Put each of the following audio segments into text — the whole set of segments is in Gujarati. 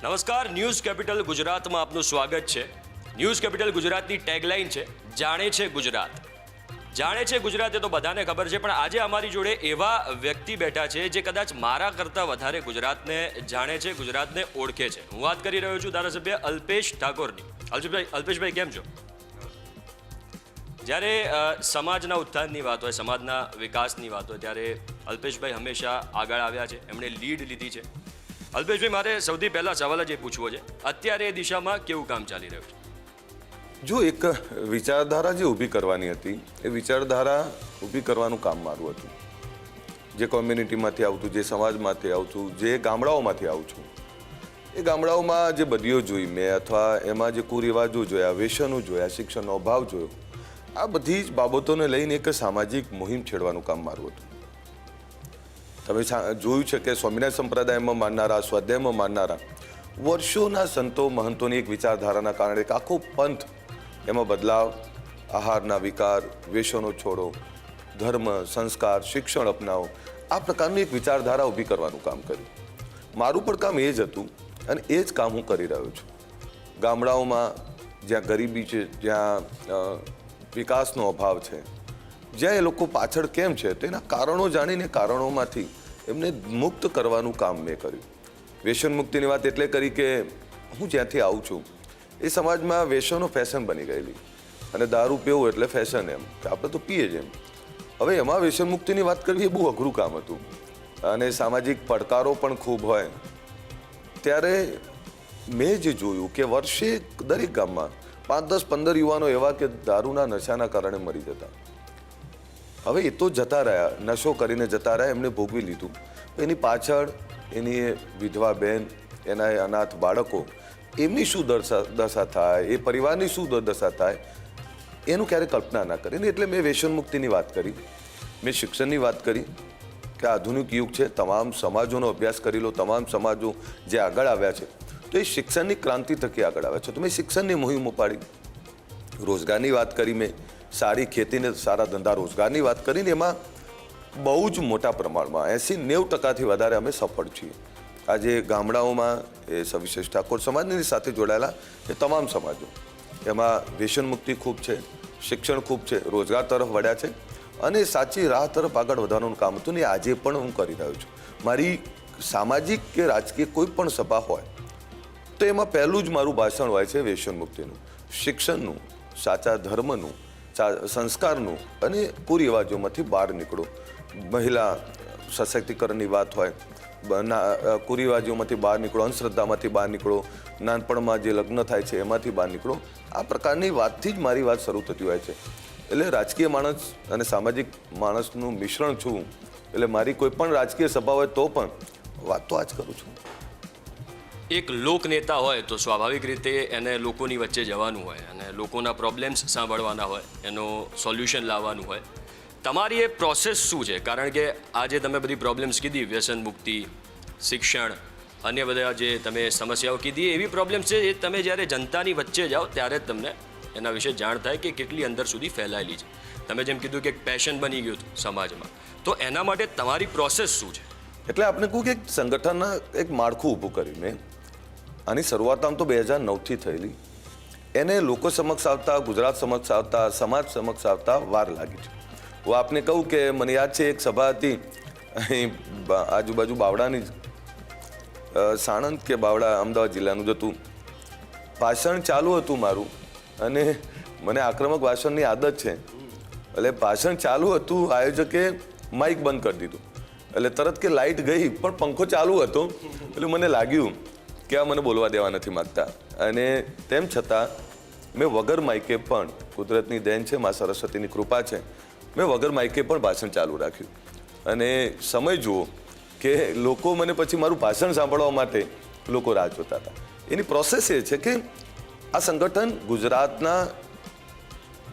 નમસ્કાર, ન્યૂઝ કેપિટલ ગુજરાતમાં આપનું સ્વાગત છે. ન્યૂઝ કેપિટલ ગુજરાતની ટેગલાઇન છે જાણે છે ગુજરાત. જાણે છે ગુજરાત એ તો બધાને ખબર છે, પણ આજે અમારી જોડે એવા વ્યક્તિ બેઠા છે જે કદાચ મારા કરતાં વધારે ગુજરાતને જાણે છે, ગુજરાતને ઓળખે છે. હું વાત કરી રહ્યો છું ધારાસભ્ય અલ્પેશ ઠાકોરની. અલ્પેશભાઈ કેમ છો? જ્યારે સમાજના ઉત્થાનની વાત હોય, સમાજના વિકાસની વાત હોય, ત્યારે અલ્પેશભાઈ હંમેશા આગળ આવ્યા છે, એમણે લીડ લીધી છે. અલ્પેશભાઈ, મારે સૌથી પહેલા સવાલ જ એ પૂછવો છે, અત્યારે એ દિશામાં કેવું કામ ચાલી રહ્યું છે? જો એક વિચારધારા જે ઊભી કરવાની હતી, એ વિચારધારા ઊભી કરવાનું કામ મારું હતું. જે કોમ્યુનિટીમાંથી આવતું, જે સમાજમાંથી આવતું, જે ગામડાઓમાંથી આવું છું, એ ગામડાઓમાં જે બદીઓ જોઈ મેં, અથવા એમાં જે કુરિવાજો જોયા, વ્યસનો જોયા, શિક્ષણનો અભાવ જોયો, આ બધી જ બાબતોને લઈને એક સામાજિક મુહિમ છેડવાનું કામ મારું હતું. તમે જોયું છે કે સ્વામિનારાયણ સંપ્રદાયમાં માનનારા, સ્વાધ્યાયમાં માનનારા વર્ષોના સંતો મહંતોની એક વિચારધારાના કારણે એક આખો પંથ એમાં બદલાવ, આહારના વિકાર, વ્યસનો છોડો, ધર્મ, સંસ્કાર, શિક્ષણ અપનાવો, આ પ્રકારની એક વિચારધારા ઊભી કરવાનું કામ કર્યું. મારું પણ કામ એ જ હતું અને એ જ કામ હું કરી રહ્યો છું. ગામડાઓમાં જ્યાં ગરીબી છે, જ્યાં વિકાસનો અભાવ છે, જ્યાં એ લોકો પાછળ કેમ છે તેના કારણો જાણીને કારણોમાંથી એમને મુક્ત કરવાનું કામ મેં કર્યું. વ્યસન મુક્તિની વાત એટલે કરી કે હું જ્યાંથી આવું છું એ સમાજમાં વ્યસનો ફેશન બની ગયેલી, અને દારૂ પીવું એટલે ફેશન, એમ કે આપણે તો પીએ જ એમ. હવે એમાં વ્યસન મુક્તિની વાત કરવી એ બહુ અઘરું કામ હતું, અને સામાજિક પડકારો પણ ખૂબ હોય. ત્યારે મેં જે જોયું કે વર્ષે દરેક ગામમાં 5, 10, 15 યુવાનો એવા કે દારૂના નશાના કારણે મરી જતા. હવે એ તો જતા રહ્યા, નશો કરીને જતા રહ્યા, એમને ભોગવી લીધું. એની પાછળ એની વિધવા બહેન, એના અનાથ બાળકો, એમની શું દશા થાય, એ પરિવારની શું દશા થાય, એનું ક્યારેય કલ્પના ના કરી. એટલે મેં વ્યસન મુક્તિની વાત કરી, મેં શિક્ષણની વાત કરી કે આધુનિક યુગ છે, તમામ સમાજોનો અભ્યાસ કરી લો, તમામ સમાજો જે આગળ આવ્યા છે તો એ શિક્ષણની ક્રાંતિ થકી આગળ આવ્યા છે. તો મેં શિક્ષણની મુહિમ ઉપાડી. રોજગારની વાત કરી મેં, સારી ખેતીને સારા ધંધા રોજગારની વાત કરીને એમાં બહુ જ મોટા પ્રમાણમાં 80-90% વધારે અમે સફળ છીએ. આજે ગામડાઓમાં એ સવિશેષ ઠાકોર સમાજની સાથે જોડાયેલા એ તમામ સમાજો, એમાં વ્યસન મુક્તિ ખૂબ છે, શિક્ષણ ખૂબ છે, રોજગાર તરફ વળ્યા છે, અને સાચી રાહ તરફ આગળ વધવાનું કામ હતું ને આજે પણ હું કરી રહ્યો છું. મારી સામાજિક કે રાજકીય કોઈ પણ સભા હોય તો એમાં પહેલું જ મારું ભાષણ હોય છે વ્યસન મુક્તિનું, શિક્ષણનું, સાચા ધર્મનું, સંસ્કારનું, અને કુરિવાજોમાંથી બહાર નીકળો. મહિલા સશક્તિકરણની વાત હોય, કુરિવાજોમાંથી બહાર નીકળો, અંધશ્રદ્ધામાંથી બહાર નીકળો, નાનપણમાં જે લગ્ન થાય છે એમાંથી બહાર નીકળો. આ પ્રકારની વાતથી જ મારી વાત શરૂ થતી હોય છે. એટલે રાજકીય માણસ અને સામાજિક માણસનું મિશ્રણ છું. એટલે મારી કોઈ પણ રાજકીય સભા હોય તો પણ વાત તો આ જ કરું છું. એક લોકનેતા હોય તો સ્વાભાવિક રીતે એને લોકોની વચ્ચે જવાનું હોય, અને લોકોના પ્રોબ્લેમ્સ સાંભળવાના હોય, એનો સોલ્યુશન લાવવાનું હોય. તમારી એ પ્રોસેસ શું છે? કારણ કે આજે તમે બધી પ્રોબ્લેમ્સ કીધી, વ્યસન મુક્તિ, શિક્ષણ, અન્ય બધા જે તમે સમસ્યાઓ કીધી, એવી પ્રોબ્લેમ્સ છે એ તમે જ્યારે જનતાની વચ્ચે જાઓ ત્યારે જ તમને એના વિશે જાણ થાય કે કેટલી અંદર સુધી ફેલાયેલી છે. તમે જેમ કીધું કે એક પેશન બની ગયું હતું સમાજમાં, તો એના માટે તમારી પ્રોસેસ શું છે? એટલે આપણે કહું કે એક સંગઠનના એક માળખું ઊભું કર્યું મેં. આની શરૂઆત આમ તો 2009થી થયેલી. એને લોકો સમક્ષ આવતા, ગુજરાત સમક્ષ આવતા, સમાજ સમક્ષ આવતા વાર લાગી છે. હું આપને કહું કે મને યાદ છે એક સભા હતી અહીં આજુબાજુ બાવડાની જ, સાણંદ કે બાવડા, અમદાવાદ જિલ્લાનું જ હતું. ભાષણ ચાલુ હતું મારું, અને મને આક્રમક ભાષણની આદત છે. એટલે ભાષણ ચાલુ હતું, આયોજકે માઇક બંધ કરી દીધું. એટલે તરત કે લાઇટ ગઈ, પણ પંખો ચાલુ હતો. એટલે મને લાગ્યું કે આ મને બોલવા દેવા નથી માગતા, અને તેમ છતાં મેં વગર માઇકે પણ, કુદરતની દેન છે, મા સરસ્વતીની કૃપા છે, મેં વગર માઇકે પણ ભાષણ ચાલુ રાખ્યું. અને સમય જુઓ કે લોકો મને પછી મારું ભાષણ સાંભળવા માટે લોકો રાહ જોતા હતા. એની પ્રોસેસ એ છે કે આ સંગઠન ગુજરાતના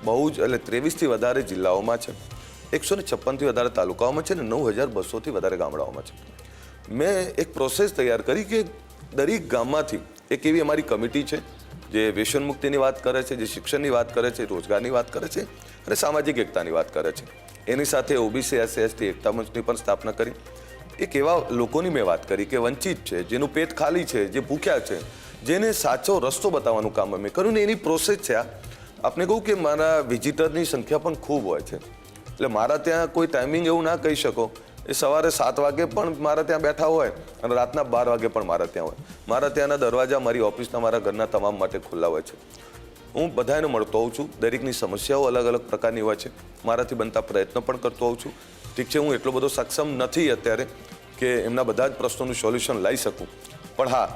બહુ જ, એટલે 23થી વધારે જિલ્લાઓમાં છે, 156થી વધારે તાલુકાઓમાં છે, અને 9200થી વધારે ગામડાઓમાં છે. મેં એક પ્રોસેસ તૈયાર કરી કે દરેક ગામમાંથી એક એવી અમારી કમિટી છે જે વ્યસન મુક્તિની વાત કરે છે, જે શિક્ષણની વાત કરે છે, રોજગારની વાત કરે છે, અને સામાજિક એકતાની વાત કરે છે. એની સાથે ઓબીસી SC ST એકતા મંચની પણ સ્થાપના કરી. એક એવા લોકોની મેં વાત કરી કે વંચિત છે, જેનું પેટ ખાલી છે, જે ભૂખ્યા છે, જેને સાચો રસ્તો બતાવવાનું કામ અમે કર્યું ને એની પ્રોસેસ છે આ. આપને કહું કે મારા વિઝિટરની સંખ્યા પણ ખૂબ હોય છે, એટલે મારા ત્યાં કોઈ ટાઈમિંગ એવું ના કહી શકો. એ સવારે 7 વાગે પણ મારા ત્યાં બેઠા હોય અને રાતના 12 વાગે પણ મારા ત્યાં હોય. મારા ત્યાંના દરવાજા મારી ઓફિસના, મારા ઘરના તમામ માટે ખુલ્લા હોય છે. હું બધાને મળતો હોઉં છું. દરેકની સમસ્યાઓ અલગ અલગ પ્રકારની હોય છે. મારાથી બનતા પ્રયત્નો પણ કરતો હોઉં છું. ઠીક છે, હું એટલો બધો સક્ષમ નથી અત્યારે કે એમના બધા જ પ્રશ્નોનું સોલ્યુશન લાવી શકું, પણ હા,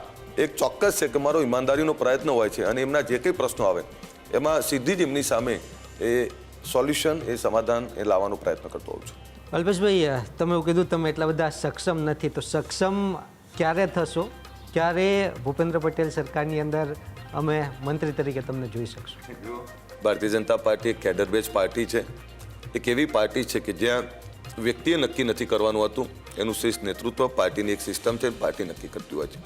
એક ચોક્કસ છે કે મારો ઈમાનદારીનો પ્રયત્ન હોય છે અને એમના જે કંઈ પ્રશ્નો આવે એમાં સીધી જ એમની સામે એ સોલ્યુશન, એ સમાધાન એ લાવવાનો પ્રયત્ન કરતો હોઉં છું. અલ્પેશભાઈ, તમે એવું કીધું તમે એટલા બધા સક્ષમ નથી, તો સક્ષમ ક્યારે થશો? ક્યારે ભૂપેન્દ્ર પટેલ સરકારની અંદર અમે મંત્રી તરીકે તમને જોઈ શકશું? ભારતીય જનતા પાર્ટી એક કેડર બેઝ પાર્ટી છે. એક એવી પાર્ટી છે કે જ્યાં વ્યક્તિએ નક્કી નથી કરવાનું હતું, એનું શ્રેષ્ઠ નેતૃત્વ, પાર્ટીની એક સિસ્ટમ છે, પાર્ટી નક્કી કરતી હોય છે.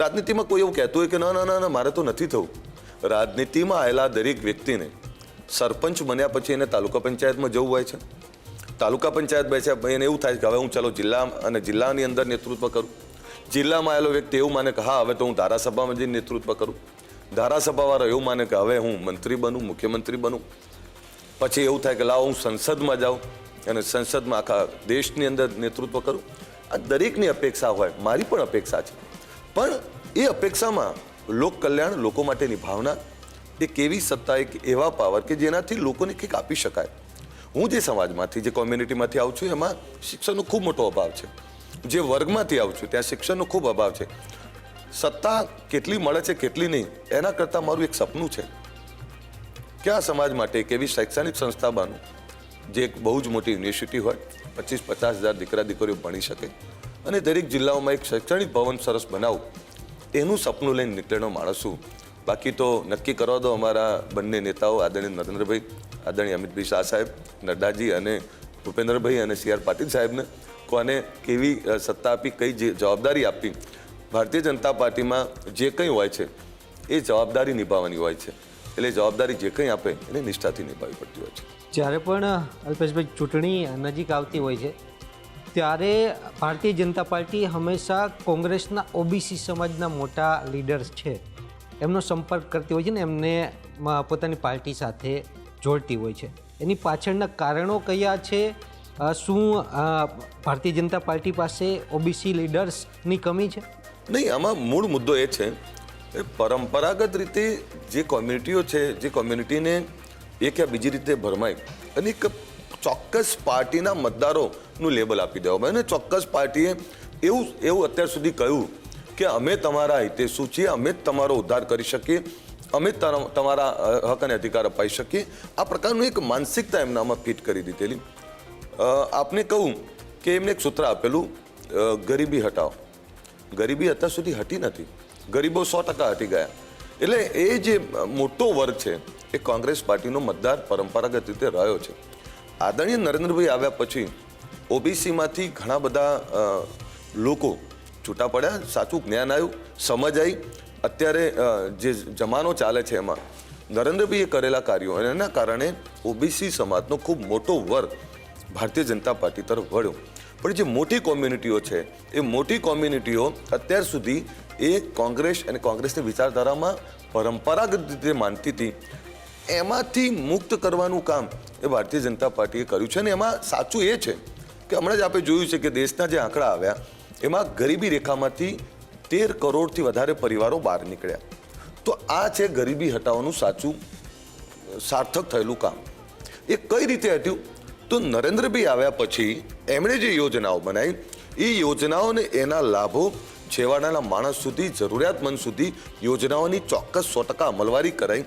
રાજનીતિમાં કોઈ એવું કહેતું હોય કે ના ના ના મારે તો નથી થવું. રાજનીતિમાં આવેલા દરેક વ્યક્તિને સરપંચ બન્યા પછી એને તાલુકા પંચાયતમાં જવું હોય છે. તાલુકા પંચાયત બેસ્યા એને એવું થાય કે હવે હું ચાલો જિલ્લા અને જિલ્લાની અંદર નેતૃત્વ કરું. જિલ્લામાં આવેલો વ્યક્તિ એવું માને કે હા હવે તો હું ધારાસભામાં જઈને નેતૃત્વ કરું. ધારાસભાવાળા એવું માને કે હવે હું મંત્રી બનું, મુખ્યમંત્રી બનું. પછી એવું થાય કે લાવો હું સંસદમાં જાઉં અને સંસદમાં આખા દેશની અંદર નેતૃત્વ કરું. આ દરેકની અપેક્ષા હોય, મારી પણ અપેક્ષા છે. પણ એ અપેક્ષામાં લોક કલ્યાણ, લોકો માટેની ભાવના, એક એવી સત્તા, એક એવા પાવર કે જેનાથી લોકોને કંઈક આપી શકાય. હું જે સમાજમાંથી, જે કોમ્યુનિટીમાંથી આવું છું એમાં શિક્ષણનો ખૂબ મોટો અભાવ છે. જે વર્ગમાંથી આવું છું ત્યાં શિક્ષણનો ખૂબ અભાવ છે. સત્તા કેટલી મળે છે કેટલી નહીં એના કરતાં મારું એક સપનું છે કે આ સમાજ માટે એક એવી શૈક્ષણિક સંસ્થા બનું જે એક બહુ જ મોટી યુનિવર્સિટી હોય, 25-50 હજાર દીકરા દીકરીઓ ભણી શકે અને દરેક જિલ્લાઓમાં એક શૈક્ષણિક ભવન સરસ બનાવું. એનું સપનું લઈને નીકળેલો માણસ છું. બાકી તો નક્કી કરવા દો અમારા બંને નેતાઓ, આદરણીય નરેન્દ્રભાઈ, આદરણીય અમિતભાઈ શાહ સાહેબ, નડ્ડાજી અને ભૂપેન્દ્રભાઈ અને CR પાટીલ સાહેબને કોને કેવી સત્તા આપી, કઈ જવાબદારી આપી. ભારતીય જનતા પાર્ટીમાં જે કંઈ હોય છે એ જવાબદારી નિભાવવાની હોય છે, એટલે જવાબદારી જે કંઈ આપે એને નિષ્ઠાથી નિભાવવી પડતી હોય છે. જ્યારે પણ અલ્પેશભાઈ ચૂંટણી નજીક આવતી હોય છે ત્યારે ભારતીય જનતા પાર્ટી હંમેશા કોંગ્રેસના OBC સમાજના મોટા લીડર્સ છે એમનો સંપર્ક કરતી હોય છે ને એમને પોતાની પાર્ટી સાથે જોડતી હોય છે. એની પાછળના કારણો કયા છે? શું ભારતીય જનતા પાર્ટી પાસે OBC લીડર્સની કમી છે? નહીં, આમાં મૂળ મુદ્દો એ છે કે પરંપરાગત રીતે જે કોમ્યુનિટીઓ છે, જે કોમ્યુનિટીને એક યા બીજી રીતે ભરમાય અને એક ચોક્કસ પાર્ટીના મતદારોનું લેબલ આપી દેવામાં અને ચોક્કસ પાર્ટીએ એવું અત્યાર સુધી કહ્યું કે અમે તમારા હિતેશુ છીએ, અમે જ તમારો ઉદ્ધાર કરી શકીએ, અમે જ તમારા હક અને અધિકાર અપાઈ શકીએ. આ પ્રકારનું એક માનસિકતા એમનામાં ફિટ કરી દીધેલી. આપને કહું કે એમને એક સૂત્ર આપેલું, ગરીબી હટાવો. ગરીબી અત્યાર સુધી હટી નથી, ગરીબો 100% હટી ગયા. એટલે એ જે મોટો વર્ગ છે એ કોંગ્રેસ પાર્ટીનો મતદાર પરંપરાગત રીતે રહ્યો છે. આદરણીય નરેન્દ્રભાઈ આવ્યા પછી OBCમાંથી ઘણા બધા લોકો છૂટા પડ્યા, સાચું જ્ઞાન આવ્યું, સમજ આવી. અત્યારે જે જમાનો ચાલે છે એમાં નરેન્દ્રભાઈએ કરેલા કાર્યો અને એના કારણે OBC સમાજનો ખૂબ મોટો વર્ગ ભારતીય જનતા પાર્ટી તરફ વળ્યો. પણ જે મોટી કોમ્યુનિટીઓ છે એ મોટી કોમ્યુનિટીઓ અત્યાર સુધી એ કોંગ્રેસ અને કોંગ્રેસની વિચારધારામાં પરંપરાગત રીતે માનતી હતી, એમાંથી મુક્ત કરવાનું કામ એ ભારતીય જનતા પાર્ટીએ કર્યું છે. અને એમાં સાચું એ છે કે હમણાં જ આપણે જોયું છે કે દેશના જે આંકડા આવ્યા એમાં ગરીબી રેખામાંથી 13 કરોડથી વધારે પરિવારો બહાર નીકળ્યા. તો આ છે ગરીબી હટાવવાનું સાચું સાર્થક થયેલું કામ. એ કઈ રીતે હટ્યું? તો નરેન્દ્રભાઈ આવ્યા પછી એમણે જે યોજનાઓ બનાવી એ યોજનાઓને એના લાભો છેવાડાના માણસ સુધી, જરૂરિયાતમંદ સુધી યોજનાઓની ચોક્કસ 100% અમલવારી કરાઈ.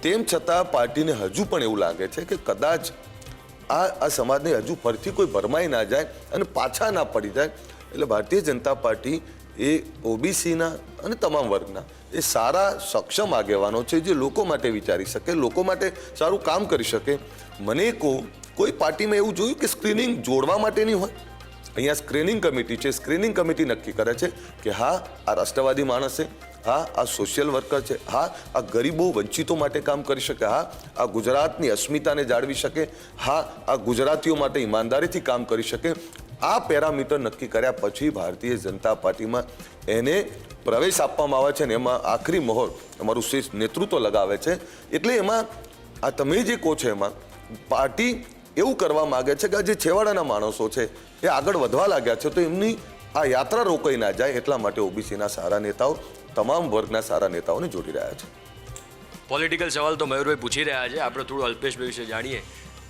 તેમ છતાં પાર્ટીને હજુ પણ એવું લાગે છે કે કદાચ આ સમાજને હજુ ફરીથી કોઈ ભરમાઈ ના જાય અને પાછા ના પડી જાય. એટલે ભારતીય જનતા પાર્ટી એ OBCના અને તમામ વર્ગના એ સારા સક્ષમ આગેવાનો છે જે લોકો માટે વિચારી શકે, લોકો માટે સારું કામ કરી શકે. મને કોઈ પાર્ટીમાં એવું જોયું કે સ્ક્રીનિંગ જોડવા માટેની હોય? અહીંયા સ્ક્રીનિંગ કમિટી છે, સ્ક્રીનિંગ કમિટી નક્કી કરે છે કે હા આ રાષ્ટ્રવાદી માણસ છે, હા આ સોશિયલ વર્કર છે, હા આ ગરીબો વંચિતો માટે કામ કરી શકે, હા આ ગુજરાતની અસ્મિતાને જાળવી શકે, હા આ ગુજરાતીઓ માટે ઈમાનદારીથી કામ કરી શકે. આ પેરામીટર નક્કી કર્યા પછી ભારતીય જનતા પાર્ટીમાં એને પ્રવેશ આપવામાં આવે છે ને એમાં આખરી મહોર અમારું શીર્ષ નેતૃત્વ લગાવે છે. એટલે એમાં આ તમે જે કહો છો એમાં પાર્ટી એવું કરવા માગે છે કે આ જે છેવાડાના માણસો છે એ આગળ વધવા લાગ્યા છે તો એમની આ યાત્રા રોકાઈ ના જાય એટલા માટે ઓબીસીના સારા નેતાઓ તમામ વર્ગના સારા નેતાઓને જોડી રહ્યા છે. પોલિટિકલ સવાલ તો મયુરભાઈ પૂછી રહ્યા છે. આપણે થોડું અલ્પેશભાઈ વિશે જાણીએ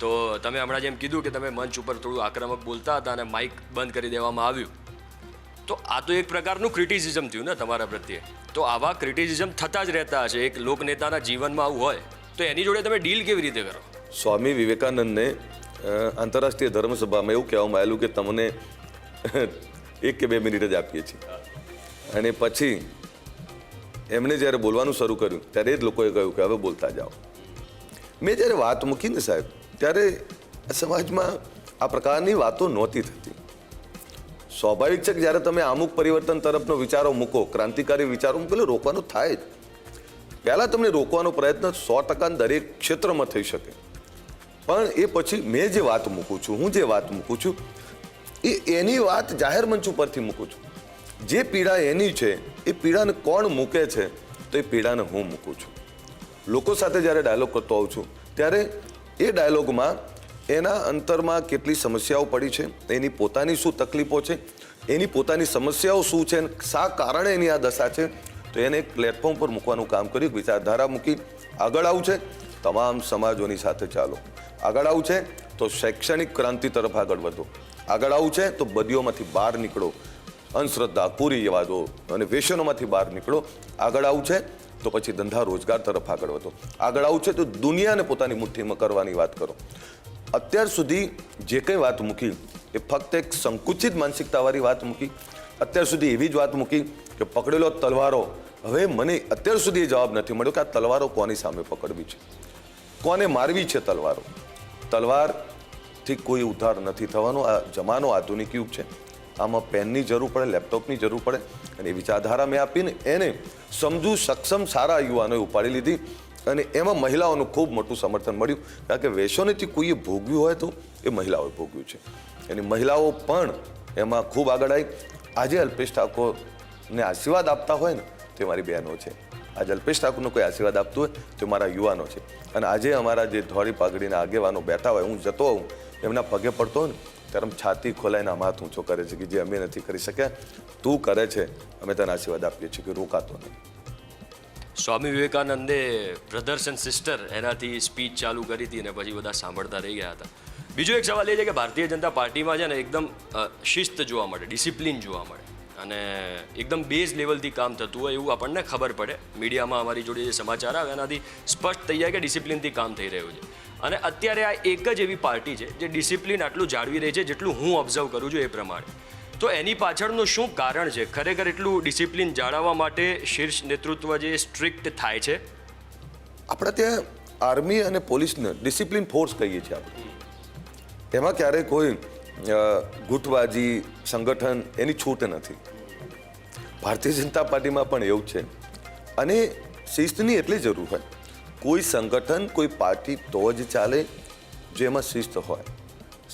તો તમે હમણાં જેમ કીધું કે તમે મંચ ઉપર થોડું આક્રમક બોલતા હતા અને માઇક બંધ કરી દેવામાં આવ્યું, તો આ તો એક પ્રકારનું ક્રિટિસિઝમ થયું ને તમારા પ્રત્યે. તો આવા ક્રિટિસિઝમ થતા જ રહેતા હશે. એક લોકનેતાના જીવનમાં આવું હોય તો એની જોડે તમે ડીલ કેવી રીતે કરો? સ્વામી વિવેકાનંદને આંતરરાષ્ટ્રીય ધર્મસભામાં એવું કહેવામાં આવેલું કે તમને 1 કે 2 મિનિટ જ આપીએ છીએ. અને પછી એમણે જ્યારે બોલવાનું શરૂ કર્યું ત્યારે જ લોકોએ કહ્યું કે હવે બોલતા જાઓ. મેં જ્યારે વાત મૂકી ને સાહેબ, ત્યારે સમાજમાં આ પ્રકારની વાતો નહોતી થતી. સ્વાભાવિક છે કે જ્યારે તમે અમુક પરિવર્તન તરફનો વિચારો મૂકો, ક્રાંતિકારી વિચારો મૂકો, રોકવાનું થાય જ. પહેલાં તમને રોકવાનો પ્રયત્ન 100% દરેક ક્ષેત્રમાં થઈ શકે, પણ એ પછી મેં જે વાત મૂકું છું, હું જે વાત મૂકું છું એની વાત જાહેર મંચ ઉપરથી મૂકું છું. જે પીડા એની છે એ પીડાને કોણ મૂકે છે તો એ પીડાને હું મૂકું છું. લોકો સાથે જ્યારે ડાયલોગ કરતો હોઉં છું ત્યારે એ ડાયલોગમાં એના અંતરમાં કેટલી સમસ્યાઓ પડી છે, એની પોતાની શું તકલીફો છે, એની પોતાની સમસ્યાઓ શું છે, શા કારણે એની આ દશા છે, તો એને એક પ્લેટફોર્મ પર મૂકવાનું કામ કર્યું. વિચારધારા મૂકી. આગળ આવું છે તમામ સમાજોની સાથે ચાલો. આગળ આવું છે તો શૈક્ષણિક ક્રાંતિ તરફ આગળ વધો. આગળ આવું છે તો બદીઓમાંથી બહાર નીકળો, અંધશ્રદ્ધા, કુરિવાદો અને વ્યસનોમાંથી બહાર નીકળો. આગળ આવું છે તો પછી ધંધા રોજગાર તરફ આગળ વધો. આગળ આવું છે તો દુનિયાને પોતાની મુઠ્ઠીમાં કરવાની વાત કરો. અત્યાર સુધી જે કંઈ વાત મૂકી એ ફક્ત એક સંકુચિત માનસિકતાવાળી વાત મૂકી. અત્યાર સુધી એવી જ વાત મૂકી કે પકડેલો તલવારો. હવે મને અત્યાર સુધી એ જવાબ નથી મળ્યો કે આ તલવારો કોની સામે પકડવી છે, કોને મારવી છે તલવારો. તલવારથી કોઈ ઉદ્ધાર નથી થવાનો. આ જમાનો આધુનિક યુગ છે. આમાં પેનની જરૂર પડે, લેપટોપની જરૂર પડે. અને એ વિચારધારા મેં આપીને એને સમજુ સક્ષમ સારા યુવાનોએ ઉપાડી લીધી અને એમાં મહિલાઓનું ખૂબ મોટું સમર્થન મળ્યું. કારણ કે વ્યસનોથી કોઈએ ભોગવ્યું હોય તો એ મહિલાઓએ ભોગવ્યું છે. એની મહિલાઓ પણ એમાં ખૂબ આગળ આવી. આજે અલ્પેશ ઠાકોરને આશીર્વાદ આપતા હોય ને તે મારી બહેનો છે. આજે અલ્પેશ ઠાકોરને કોઈ આશીર્વાદ આપતું હોય તો મારા યુવાનો છે. અને આજે અમારા જે ધોળી પાઘડીના આગેવાનો બેઠા હોય, હું જતો હોઉં એમના પગે પડતો હોય ને ત્યારે છાતી ખોલાઈને આમ હાથ ઊંચો કરે છે કે જે અમે નથી કરી શક્યા તું કરે છે, અમે તને આશીર્વાદ આપીએ છીએ કે રોકાતો નહીં. સ્વામી વિવેકાનંદે બ્રધર્સ એન્ડ સિસ્ટર એનાથી સ્પીચ ચાલુ કરી હતી અને પછી બધા સાંભળતા રહી ગયા હતા. બીજો એક સવાલ એ છે કે ભારતીય જનતા પાર્ટીમાં છે ને એકદમ શિસ્ત જોવા મળે, ડિસિપ્લિન જોવા મળે અને એકદમ બેઝ લેવલથી કામ થતું હોય એવું આપણને ખબર પડે. મીડિયામાં અમારી જોડે જે સમાચાર આવે એનાથી સ્પષ્ટ થઈ જાય કે ડિસિપ્લિનથી કામ થઈ રહ્યું છે. અને અત્યારે આ એક જ એવી પાર્ટી છે જે ડિસિપ્લિન આટલું જાળવી રહી છે જેટલું હું ઓબ્ઝર્વ કરું છું એ પ્રમાણે. તો એની પાછળનું શું કારણ છે? ખરેખર એટલું ડિસિપ્લિન જાળવવા માટે શીર્ષ નેતૃત્વ જે સ્ટ્રિક્ટ થાય છે? આપણે ત્યાં આર્મી અને પોલીસને ડિસિપ્લિન ફોર્સ કહીએ છીએ આપણે. એમાં ક્યારેય કોઈ ગુટબાજી સંગઠન એની છૂટ નથી. ભારતીય જનતા પાર્ટીમાં પણ એવું છે. અને શિસ્તની એટલી જરૂર હોય. કોઈ સંગઠન, કોઈ પાર્ટી તો જ ચાલે જેમાં શિસ્ત હોય.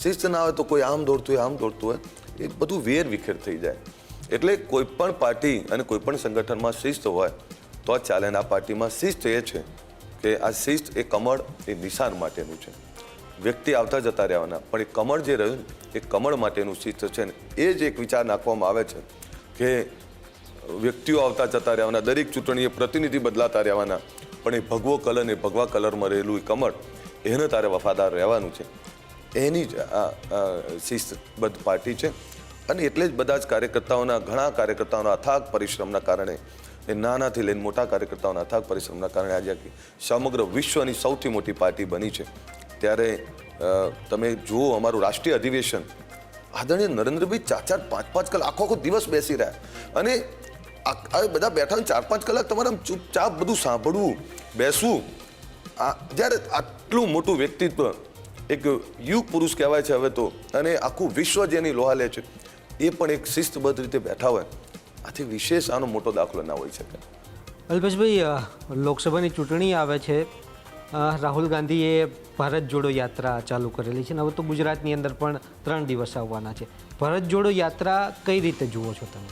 શિસ્ત ના હોય તો કોઈ આમ દોડતું હોય, આમ દોડતું હોય, એ બધું વેર વિખેર થઈ જાય. એટલે કોઈ પણ પાર્ટી અને કોઈ પણ સંગઠનમાં શિસ્ત હોય તો જ ચાલે. આ પાર્ટીમાં શિસ્ત એ છે કે આ શિસ્ત એ કમળ એ નિશાન માટેનું છે. વ્યક્તિ આવતા જતા રહેવાના, પણ એ કમળ જે રહ્યું એ કમળ માટેનું શિસ્ત છે ને એ જ એક વિચાર નાખવામાં આવે છે કે વ્યક્તિઓ આવતા જતા રહેવાના, દરેક ચૂંટણીએ પ્રતિનિધિ બદલાતા રહેવાના, પણ એ ભગવો કલર ને ભગવા કલરમાં રહેલું એ કમળ એને તારે વફાદાર રહેવાનું છે. એની જ આ શિસ્તબદ્ધ પાર્ટી છે. અને એટલે જ બધા જ કાર્યકર્તાઓના, ઘણા કાર્યકર્તાઓના અથાગ પરિશ્રમના કારણે, એ નાનાથી લઈને મોટા કાર્યકર્તાઓના અથાગ પરિશ્રમના કારણે આજે સમગ્ર વિશ્વની સૌથી મોટી પાર્ટી બની છે. ત્યારે તમે જુઓ અમારું રાષ્ટ્રીય અધિવેશન, આદરણીય નરેન્દ્રભાઈ 4-5 કલાક આખો દિવસ બેસી રહ્યા અને બધા બેઠા 4-5 કલાક તમારે ચૂપચાપ બધું સાંભળવું, બેસવું. જ્યારે આટલું મોટું વ્યક્તિત્વ, એક યુગ પુરુષ કહેવાય છે હવે તો, અને આખું વિશ્વ જેની લોહા લે છે, એ પણ એક શિસ્તબદ્ધ રીતે બેઠા હોય, આથી વિશેષ આનો મોટો દાખલો ના હોઈ શકે. અલ્પેશભાઈ, લોકસભાની ચૂંટણી આવે છે રાહુલ ગાંધીએ ભારત જોડો યાત્રા ચાલુ કરેલી છે અને હવે તો ગુજરાતની અંદર પણ 3 દિવસ આવવાના છે. ભારત જોડો યાત્રા કઈ રીતે જુઓ છો તમે?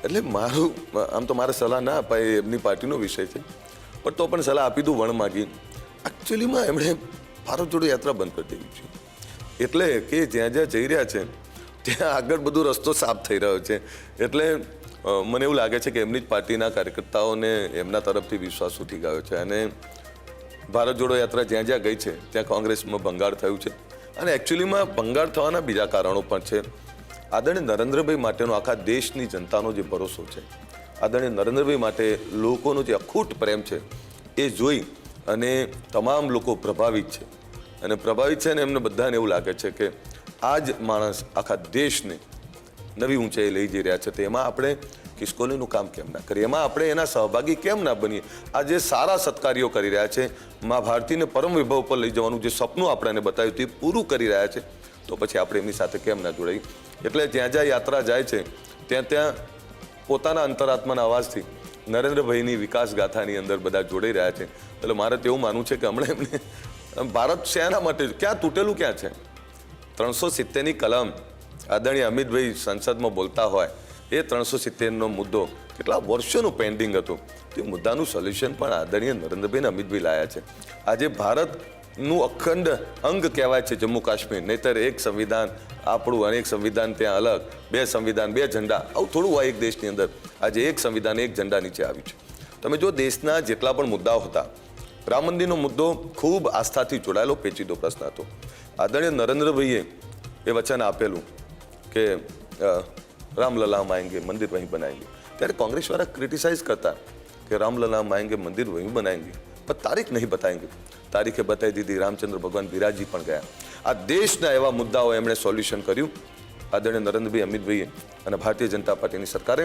એટલે મારું આમ તો મારે સલાહ ના અપાય, એમની પાર્ટીનો વિષય છે, પણ તો પણ સલાહ આપી દઉં વણ માગી. એકચ્યુઅલીમાં એમણે ભારત જોડો યાત્રા બંધ કરી દેવી છે. એટલે કે જ્યાં જ્યાં જઈ રહ્યા છે ત્યાં આગળ બધો રસ્તો સાફ થઈ રહ્યો છે. એટલે મને એવું લાગે છે કે એમની જ પાર્ટીના કાર્યકર્તાઓને એમના તરફથી વિશ્વાસ ઉઠી ગયો છે અને ભારત જોડો યાત્રા જ્યાં જ્યાં ગઈ છે ત્યાં કોંગ્રેસમાં ભંગાર થયું છે. અને એકચ્યુઅલીમાં ભંગાર થવાના બીજા કારણો પણ છે. આદરણીય નરેન્દ્રભાઈ માટેનો આખા દેશની જનતાનો જે ભરોસો છે, આદરણીય નરેન્દ્રભાઈ માટે લોકોનો જે અખૂટ પ્રેમ છે, એ જોઈ અને તમામ લોકો પ્રભાવિત છે. અને પ્રભાવિત છે ને એમને બધાને એવું લાગે છે કે આ જ માણસ આખા દેશને નવી ઊંચાઈ લઈ જઈ રહ્યા છે. તો એમાં આપણે ખિસકોલીનું કામ કેમ ના કરીએ? એમાં આપણે એના સહભાગી કેમ ના બનીએ? આ જે સારા સત્કાર્યો કરી રહ્યા છે, મા ભારતીને પરમ વિભવ પર લઈ જવાનું જે સપનું આપણને બતાવ્યું તે પૂરું કરી રહ્યા છે, તો પછી આપણે એમની સાથે કેમ ના જોડાઈએ? એટલે જ્યાં જ્યાં યાત્રા જાય છે ત્યાં ત્યાં પોતાના અંતરાત્માના અવાજથી નરેન્દ્રભાઈની વિકાસ ગાથાની અંદર બધા જોડાઈ રહ્યા છે. એટલે મારે તો એવું માનવું છે કે હમણાં એમને ભારત શેના માટે, ક્યાં તૂટેલું ક્યાં છે? 370ની કલમ આદરણીય અમિતભાઈ સંસદમાં બોલતા હોય, એ 370નો મુદ્દો કેટલા વર્ષોનું પેન્ડિંગ હતું, તે મુદ્દાનું સોલ્યુશન પણ આદરણીય નરેન્દ્રભાઈ અને અમિતભાઈ લાયા છે. આજે ભારતનું અખંડ અંગ કહેવાય છે જમ્મુ કાશ્મીર, નહીતર એક સંવિધાન આપણું અને એક સંવિધાન ત્યાં અલગ, 2 સંવિધાન 2 ઝંડા, આવું થોડું હોય એક દેશની અંદર. આજે એક સંવિધાન 1 ઝંડા નીચે આવ્યું છે. તમે જો દેશના જેટલા પણ મુદ્દાઓ હતા, રામ મંદિરનો મુદ્દો ખૂબ આસ્થાથી જોડાયેલો પેચીદો પ્રશ્ન હતો. આદરણીય નરેન્દ્રભાઈએ એ વચન આપેલું કે રામલલા આएंगे મંદિર વहीं બનાएंगे. ત્યારે કોંગ્રેસવાળા ક્રિટિસાઇઝ કરતા કે રામલલા આएंगे મંદિર વहीं બનાएंगे, પણ તારીખ નહીં બતાएंगे. તારીખે બતાવી દીધી, રામચંદ્ર ભગવાન બિરાજી પણ ગયા. આ દેશના એવા મુદ્દાઓ એમણે સોલ્યુશન કર્યું આદરણીય નરેન્દ્રભાઈ અમિતભાઈએ અને ભારતીય જનતા પાર્ટીની સરકારે.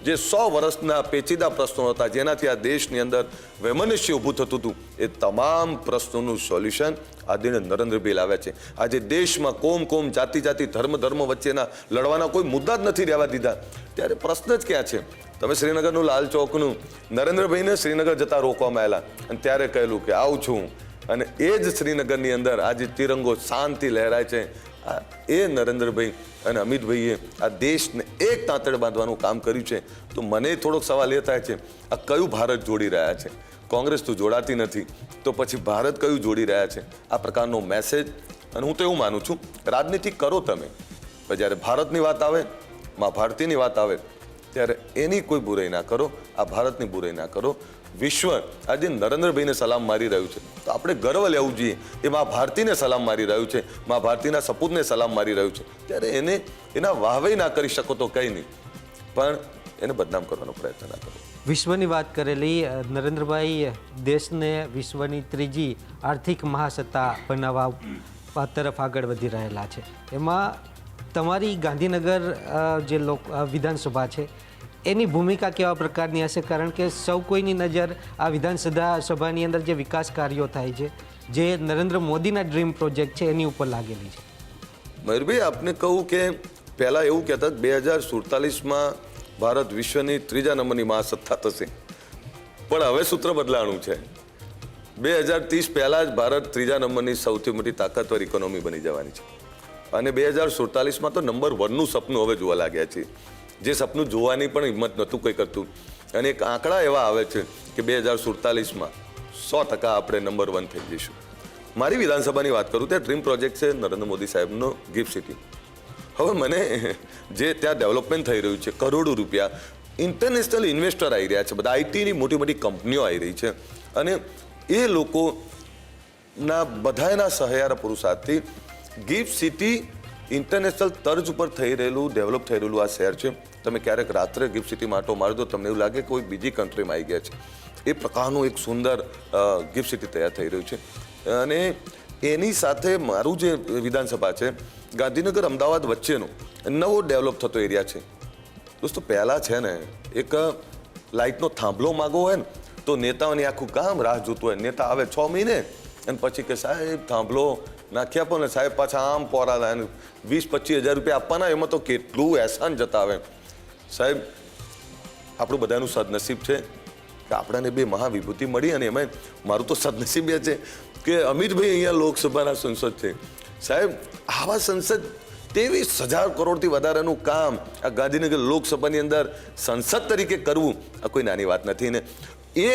જે 100 વર્ષના પેચીદા પ્રશ્નો હતા, જેનાથી આ દેશની અંદર વૈમનસ્ય ઊભું થતું હતું, એ તમામ પ્રશ્નોનું સોલ્યુશન આદરણીય નરેન્દ્રભાઈ લાવ્યા છે. આજે દેશમાં કોમ જાતિ ધર્મ વચ્ચેના લડવાના કોઈ મુદ્દા જ નથી રહેવા દીધા. ત્યારે પ્રશ્ન જ ક્યાં છે? તમે શ્રીનગરનું લાલ ચોકનું નરેન્દ્રભાઈને શ્રીનગર જતા રોકવામાં આવેલા અને ત્યારે કહેલું કે આવું છું, અને એ જ શ્રીનગરની અંદર આજે તિરંગો શાંતિ લહેરાય છે. એ નરેન્દ્રભાઈ અને અમિતભાઈએ આ દેશને એક તાંતડે બાંધવાનું કામ કર્યું છે. તો મને થોડોક સવાલ એ થાય છે, આ કયું ભારત જોડી રહ્યા છે? કોંગ્રેસ તો જોડાતી નથી, તો પછી ભારત કયું જોડી રહ્યા છે? આ પ્રકારનો મેસેજ. અને હું તો એવું માનું છું, રાજનીતિ કરો તમે, પણ જ્યારે ભારતની વાત આવે, મા ભારતીની વાત આવે, ત્યારે એની કોઈ બુરાઈ ના કરો, આ ભારતની બુરાઈ ના કરો. વિશ્વ આજે નરેન્દ્રભાઈને સલામ મારી રહ્યું છે, તો આપણે ગર્વ લેવું જોઈએ. એ મા ભારતીને સલામ મારી રહ્યું છે, મા ભારતીના સપૂતને સલામ મારી રહ્યું છે, ત્યારે એને એના વાહવાઈ ના કરી શકો તો કંઈ નહીં, પણ એને બદનામ કરવાનો પ્રયત્ન ના કરો. વિશ્વની વાત કરેલી નરેન્દ્રભાઈ દેશને વિશ્વની 3જી આર્થિક મહાસત્તા બનાવવા તરફ આગળ વધી રહેલા છે. એમાં તમારી ગાંધીનગર જે વિધાનસભા છે એની ભૂમિકા કેવા પ્રકારની હશે? કારણ કે સૌ કોઈની નજર આ વિધાનસભાની અંદર જે વિકાસ કાર્યો થાય છે, જે નરેન્દ્ર મોદીના ડ્રીમ પ્રોજેક્ટ છે, એની ઉપર લાગેલી છે. મયુરભાઈ, આપને કહું કે પહેલાં એવું કહેતા 2047માં ભારત વિશ્વની 3જા નંબરની મહાસત્તા થશે, પણ હવે સૂત્ર બદલાણું છે. 2030 પહેલાં જ ભારત 3જા નંબરની સૌથી મોટી તાકાતવર ઇકોનોમી બની જવાની છે. અને 2047માં તો નંબર 1નું સપનું હવે જોવા લાગ્યા છે, જે સપનું જોવાની પણ હિંમત નહોતું કંઈ કરતું. અને એક આંકડા એવા આવે છે કે 2047માં 100% આપણે નંબર 1 થઈ જઈશું. મારી વિધાનસભાની વાત કરું ત્યાં ડ્રીમ પ્રોજેક્ટ છે નરેન્દ્ર મોદી સાહેબનો ગિફ્ટ સિટી. હવે મને જે ત્યાં ડેવલપમેન્ટ થઈ રહ્યું છે, કરોડો રૂપિયા, ઇન્ટરનેશનલ ઇન્વેસ્ટર આવી રહ્યા છે, બધા આઈટીની મોટી મોટી કંપનીઓ આવી રહી છે, અને એ લોકોના બધાના સહયારા પુરુષાર્થથી ગિફ્ટ સિટી ઇન્ટરનેશનલ તર્જ ઉપર થઈ રહેલું, ડેવલપ થઈ રહેલું આ શહેર છે. તમે ક્યારેક રાત્રે ગિફ્ટ સિટીમાં આટો મારો તો તમને એવું લાગે કોઈ બીજી કન્ટ્રીમાં આવી ગયા છે. એ પ્રકારનું એક સુંદર ગિફ્ટ સિટી તૈયાર થઈ રહ્યું છે. અને એની સાથે મારું જે વિધાનસભા છે, ગાંધીનગર અમદાવાદ વચ્ચેનો નવો ડેવલપ થતો એરિયા છે. દોસ્તો, પહેલાં છે ને એક લાઇટનો થાંભલો માગવો હોય ને તો નેતાઓની આખું ગામ રાહ જોતું હોય. નેતા આવે 6 મહિને અને પછી કે સાહેબ થાંભલો નાખી આપો ને, સાહેબ પાછા આમ પોરા 20-25 હજાર રૂપિયા આપવાના, એમાં તો કેટલું એહસાન જતા આવે. સાહેબ, આપણું બધાનું સદનસીબ છે કે આપણાને બે મહાવિભૂતિ મળી અને એમાં મારું તો સદનસીબ એ છે કે અમિતભાઈ અહીંયા લોકસભાના સંસદ છે. સાહેબ, આવા સંસદ 23,000 કરોડથી વધારાનું કામ આ ગાંધીનગર લોકસભાની અંદર સંસદ તરીકે કરવું આ કોઈ નાની વાત નથી ને એ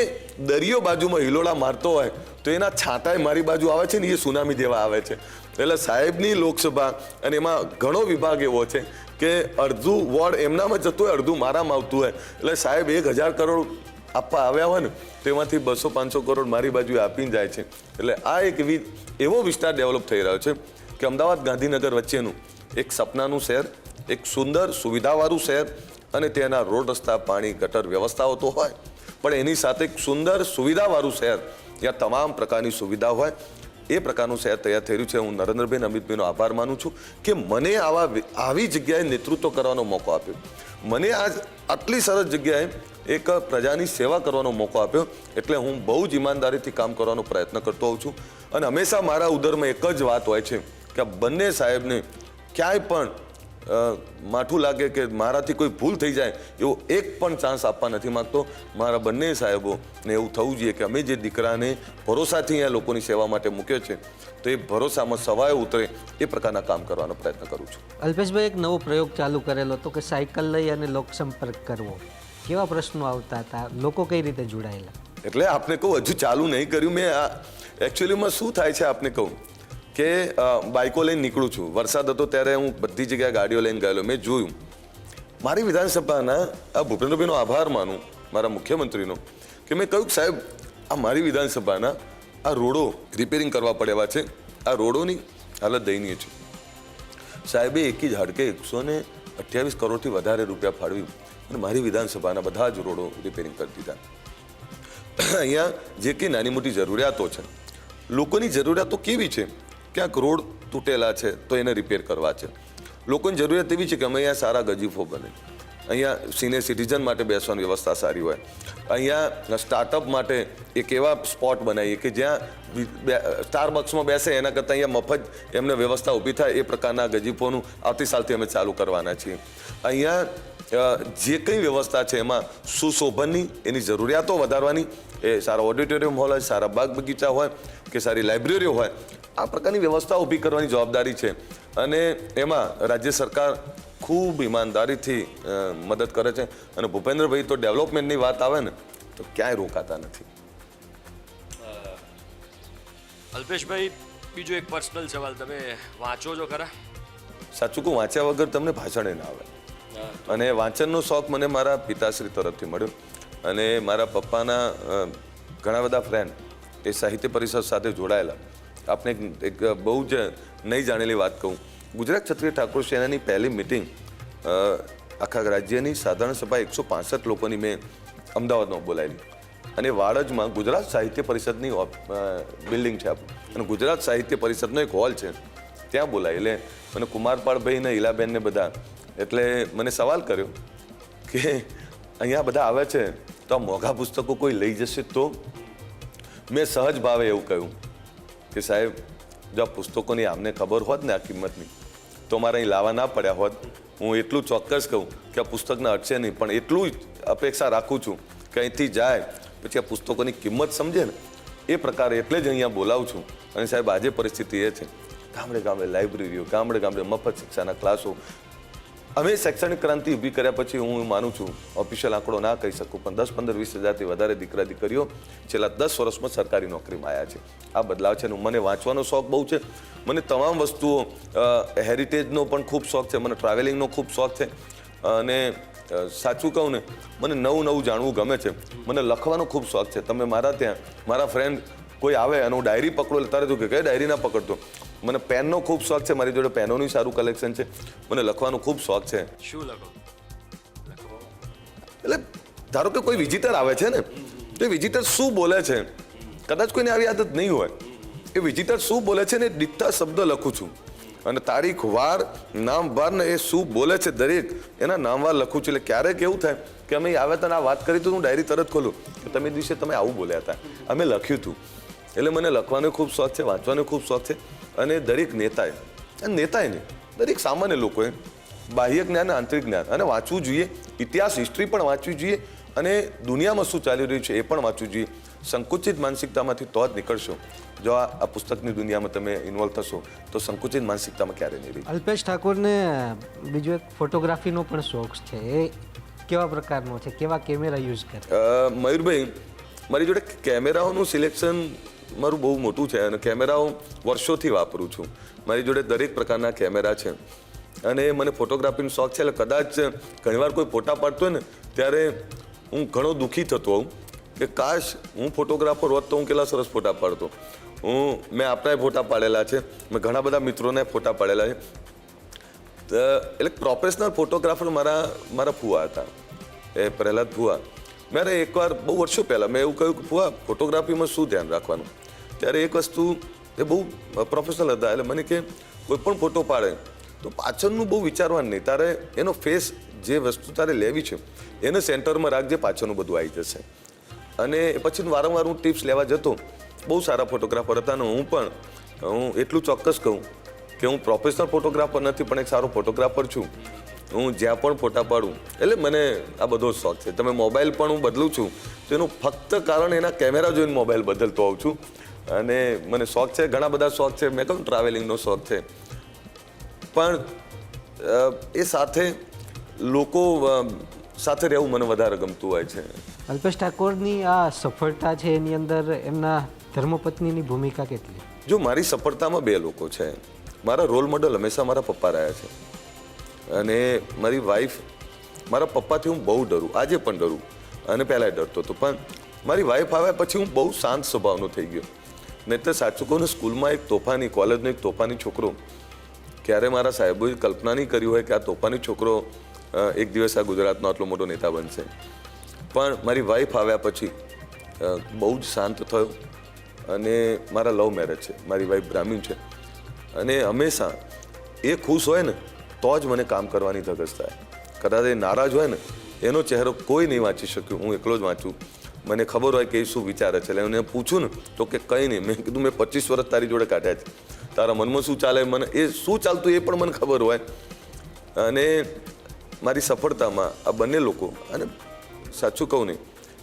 દરિયો બાજુમાં હિલોળા મારતો હોય તો એના છાંટાએ મારી બાજુ આવે છે ને એ સુનામી જેવા આવે છે. એટલે સાહેબની લોકસભા અને એમાં ઘણો વિભાગ એવો છે કે અડધું વોર્ડ એમનામાં જતું હોય, અડધું મારામાં આવતું હોય. એટલે સાહેબ 1,000 કરોડ આપવા આવ્યા હોય ને તેમાંથી 200-500 કરોડ મારી બાજુએ આપીને જાય છે. એટલે આ એક એવો વિસ્તાર ડેવલપ થઈ રહ્યો છે કે અમદાવાદ ગાંધીનગર વચ્ચેનું એક સપનાનું શહેર, એક સુંદર સુવિધાવાળું શહેર અને તેના રોડ રસ્તા, પાણી, ગટર વ્યવસ્થાઓ તો હોય પણ એની સાથે એક સુંદર સુવિધાવાળું શહેર જ્યાં તમામ પ્રકારની સુવિધા હોય એ પ્રકારનું શહેર તૈયાર થઈ રહ્યું છે. હું નરેન્દ્રભાઈ અમિતભાઈનો આભાર માનું છું કે મને આવી જગ્યાએ નેતૃત્વ કરવાનો મોકો આપ્યો, મને આટલી સરસ જગ્યાએ એક પ્રજાની સેવા કરવાનો મોકો આપ્યો. એટલે હું બહુ જ ઈમાનદારીથી કામ કરવાનો પ્રયત્ન કરતો હોઉં છું અને હંમેશા મારા ઉદરમાં એક જ વાત હોય છે કે આ બંને સાહેબને ક્યાંય પણ માઠું લાગે કે મારાથી કોઈ ભૂલ થઈ જાય એવો એક પણ ચાન્સ આપવા નથી માગતો. મારા બંને સાહેબોને એવું થવું જોઈએ કે અમે જે દીકરાને ભરોસાથી અહીંયા લોકોની સેવા માટે મૂક્યો છે તો એ ભરોસામાં સવાય ઉતરે એ પ્રકારના કામ કરવાનો પ્રયત્ન કરું છું. અલ્પેશભાઈ, એક નવો પ્રયોગ ચાલુ કરેલો હતો કે સાયકલ લઈ અને લોકસંપર્ક કરવો. કેવા પ્રશ્નો આવતા હતા, લોકો કઈ રીતે જોડાયેલા? એટલે આપને કહું, હજુ ચાલુ નહીં કર્યું મેં. એકચ્યુઅલીમાં શું થાય છે આપને કહું કે બાઇકો લઈને નીકળું છું. વરસાદ હતો ત્યારે હું બધી જગ્યાએ ગાડીઓ લઈને ગયેલો. મેં જોયું મારી વિધાનસભાના આ ભૂપેન્દ્રભાઈનો આભાર માનું, મારા મુખ્યમંત્રીનો, કે મેં કહ્યું સાહેબ આ મારી વિધાનસભાના આ રોડો રિપેરિંગ કરવા પડેવા છે, આ રોડોની હાલત દયનીય છે. સાહેબે એકી જ હાડકે 128 કરોડથી વધારે રૂપિયા ફાળવી અને મારી વિધાનસભાના બધા જ રોડો રિપેરિંગ કરી દીધા. અહીંયા જે કંઈ નાની મોટી જરૂરિયાતો છે, લોકોની જરૂરિયાતો કેવી છે, ક્યાંક રોડ તૂટેલા છે તો એને રિપેર કરવા છે. લોકોની જરૂરિયાત એવી છે કે અમે અહીંયા સારા ગજીફો બને, અહીંયા સિનિયર સિટીઝન માટે બેસવાની વ્યવસ્થા સારી હોય, અહીંયા સ્ટાર્ટઅપ માટે એક એવા સ્પોટ બનાવીએ કે જ્યાં સ્ટારબક્સમાં બેસે એના કરતાં અહીંયા મફત એમને વ્યવસ્થા ઊભી થાય એ પ્રકારના ગજીફોનું આવતી સાલથી અમે ચાલુ કરવાના છીએ. અહીંયા જે કંઈ વ્યવસ્થા છે એમાં સુશોભનની એની જરૂરિયાતો વધારવાની, એ સારા ઓડિટોરિયમ હોલ હોય, સારા બાગ બગીચા હોય કે સારી લાઇબ્રેરીઓ હોય, આ પ્રકારની વ્યવસ્થા ઊભી કરવાની જવાબદારી છે. અને એમાં રાજ્ય સરકાર ખૂબ ઈમાનદારીથી મદદ કરે છે. અને ભૂપેન્દ્રભાઈ તો ડેવલપમેન્ટની વાત આવે ને તો ક્યાંય રોકાતા નથી. અલ્પેશભાઈ, બીજો એક પર્સનલ સવાલ, તમે વાંચો છો ખરા? સાચું કહું, વાંચ્યા વગર તમને ભાષણ ના આવે. અને વાંચનનો શોખ મને મારા પિતાશ્રી તરફથી મળ્યો અને મારા પપ્પાના ઘણા બધા ફ્રેન્ડ એ સાહિત્ય પરિષદ સાથે જોડાયેલા. આપને એક બહુ જ નહીં જાણેલી વાત કહું, ગુજરાત ક્ષત્રિય ઠાકોર સેનાની પહેલી મિટિંગ આખા રાજ્યની સાધારણ સભા 165 લોકોની મેં અમદાવાદમાં બોલાયેલી અને વાડજમાં ગુજરાત સાહિત્ય પરિષદની બિલ્ડિંગ છે અને ગુજરાત સાહિત્ય પરિષદનો એક હોલ છે ત્યાં બોલાવી. એટલે મને કુમારપાળભાઈ ને ઈલાબેનને બધા એટલે મને સવાલ કર્યો કે અહીંયા બધા આવે છે તો આ મોંઘા પુસ્તકો કોઈ લઈ જશે તો? મેં સહજ ભાવે એવું કહ્યું કે સાહેબ જો આ પુસ્તકોની આમને ખબર હોત ને આ કિંમતની તો મારે અહીં લાવવા ના પડ્યા હોત. હું એટલું ચોક્કસ કહું કે આ પુસ્તકને અટશે નહીં, પણ એટલું જ અપેક્ષા રાખું છું કે અહીંથી જાય પછી આ પુસ્તકોની કિંમત સમજે ને એ પ્રકારે એટલે જ અહીંયા બોલાવું છું. અને સાહેબ આજે પરિસ્થિતિ એ છે, ગામડે ગામડે લાઇબ્રેરીઓ, ગામડે ગામડે મફત શિક્ષાના ક્લાસો. અમે શૈક્ષણિક ક્રાંતિ ઊભી કર્યા પછી હું માનું છું, ઓફિશિયલ આંકડો ના કહી શકું પણ 10, 15, 20 હજારથી વધારે દીકરા દીકરીઓ છેલ્લા 10 વર્ષમાં સરકારી નોકરીમાં આવ્યા છે. આ બદલાવ છે. મને વાંચવાનો શોખ બહુ છે, મને તમામ વસ્તુઓ હેરિટેજનો પણ ખૂબ શોખ છે, મને ટ્રાવેલિંગનો ખૂબ શોખ છે અને સાચું કહું ને મને નવું નવું જાણવું ગમે છે, મને લખવાનો ખૂબ શોખ છે. તમે મારા ત્યાં મારા ફ્રેન્ડ કોઈ આવે અને હું ડાયરી પકડો તારે તું કે કઈ ડાયરી ના પકડતો. મને પેનનો ખૂબ શોખ છે, મારી જોડે પેનોનું સારું કલેક્શન છે, મને લખવાનો ખૂબ શોખ છે. શું લખો? એટલે ધારો કે કોઈ વિઝિટર આવે છે ને તો એ વિઝિટર શું બોલે છે, કદાચ કોઈને આવી આદત નહીં હોય, એ વિઝિટર શું બોલે છે ને દીઠા શબ્દ લખું છું અને તારીખ, વાર, નામ, વાર ને એ શું બોલે છે દરેક એના નામવાર લખું છું. એટલે ક્યારેક એવું થાય કે અમે આવ્યા હતા ને આ વાત કરી તો હું ડાયરી તરત ખોલું કે તમે દિવસે તમે આવું બોલ્યા હતા, અમે લખ્યું હતું. એટલે મને લખવાનો ખૂબ શોખ છે, વાંચવાનો ખૂબ શોખ છે. અને દરેક નેતાએ નહીં, દરેક સામાન્ય લોકોએ બાહ્ય જ્ઞાન, આંતરિક જ્ઞાન અને વાંચવું જોઈએ. ઇતિહાસ, હિસ્ટ્રી પણ વાંચવી જોઈએ. અને દુનિયામાં શું ચાલી રહ્યું છે એ પણ વાંચવું જોઈએ. સંકુચિત માનસિકતામાંથી તો જ નીકળશો. જો આ પુસ્તકની દુનિયામાં તમે ઇન્વોલ્વ થશો તો સંકુચિત માનસિકતામાં ક્યારે નહીં રહી. અલ્પેશ ઠાકોરને બીજો એક ફોટોગ્રાફીનો પણ શોખ છે. એ કેવા પ્રકારનો છે? કેવા કેમેરા યુઝ કરે? મયુરભાઈ, મારી જોડે કેમેરાઓનું સિલેક્શન મારું બહુ મોટું છે અને કેમેરાઓ વર્ષોથી વાપરું છું. મારી જોડે દરેક પ્રકારના કેમેરા છે અને મને ફોટોગ્રાફીનો શોખ છે. એટલે કદાચ ઘણીવાર કોઈ ફોટા પાડતો હોય ને ત્યારે હું ઘણો દુઃખી થતો હોઉં કે કાશ હું ફોટોગ્રાફર હોત તો હું કેટલા સરસ ફોટા પાડતો. મેં આપણા ફોટા પાડેલા છે, મેં ઘણા બધા મિત્રોને ફોટા પાડેલા છે. એટલે પ્રોફેશનલ ફોટોગ્રાફર મારા ફુવા હતા, એ પ્રહલાદ ફુવા. મારે એકવાર બહુ વર્ષો પહેલાં મેં એવું કહ્યું કે ફુવા ફોટોગ્રાફીમાં શું ધ્યાન રાખવાનું? ત્યારે એક વસ્તુ એ બહુ પ્રોફેશનલ હતા, એટલે મને કે કોઈ પણ ફોટો પાડે તો પાછળનું બહુ વિચારવાનું નહીં, તારે એનો ફેસ જે વસ્તુ તારે લેવી છે એને સેન્ટરમાં રાખજે, પાછળનું બધું આવી જશે. અને પછી વારંવાર હું ટિપ્સ લેવા જતો. બહુ સારા ફોટોગ્રાફર હતા અને હું એટલું ચોક્કસ કહું કે હું પ્રોફેશનલ ફોટોગ્રાફર નથી પણ એક સારો ફોટોગ્રાફર છું. હું જ્યાં પણ ફોટા પાડું એટલે મને આ બધો શોખ છે. તમે મોબાઈલ પણ હું બદલું છું તો એનું ફક્ત કારણ એના કેમેરા જોઈને મોબાઈલ બદલતો હોઉં છું. અને મને શોખ છે, ઘણા બધા શોખ છે. મેં કહું ટ્રાવેલિંગનો શોખ છે, પણ એ સાથે લોકો સાથે રહેવું મને વધારે ગમતું હોય છે. અલ્પેશ ઠાકોરની આ સફળતા છે એની અંદર એમના ધર્મપત્નીની ભૂમિકા કેટલી? જો મારી સફળતામાં બે લોકો છે. મારા રોલ મોડલ હંમેશા મારા પપ્પા રહ્યા છે અને મારી વાઈફ. મારા પપ્પાથી હું બહુ ડરું, આજે પણ ડરું અને પહેલાં ડરતો હતો, પણ મારી વાઈફ આવ્યા પછી હું બહુ શાંત સ્વભાવનો થઈ ગયો. નહીં તો સાચું કહું ને, સ્કૂલમાં એક તોફાની, કોલેજનો એક તોફાની છોકરો, ક્યારે મારા સાહેબોએ કલ્પના નહીં કરી હોય કે આ તોફાની છોકરો એક દિવસ આ ગુજરાતનો આટલો મોટો નેતા બનશે. પણ મારી વાઈફ આવ્યા પછી બહુ જ શાંત થયો. અને મારા લવ મેરેજ છે, મારી વાઈફ બ્રાહ્મણ છે અને હંમેશા એ ખુશ હોય ને તો જ મને કામ કરવાની ધગશ થાય. કદાચ એ નારાજ હોય ને એનો ચહેરો કોઈ નહીં વાંચી શક્યું, હું એકલો જ વાંચું. મને ખબર હોય કે એ શું વિચારે છે. એટલે એને પૂછું ને તો કે કંઈ નહીં. મેં કીધું મેં 25 વર્ષ તારી જોડે કાઢ્યા છે, તારા મનમાં શું ચાલે, મને એ શું ચાલતું એ પણ મને ખબર હોય. અને મારી સફળતામાં આ બંને લોકો, અને સાચું કહું નહીં,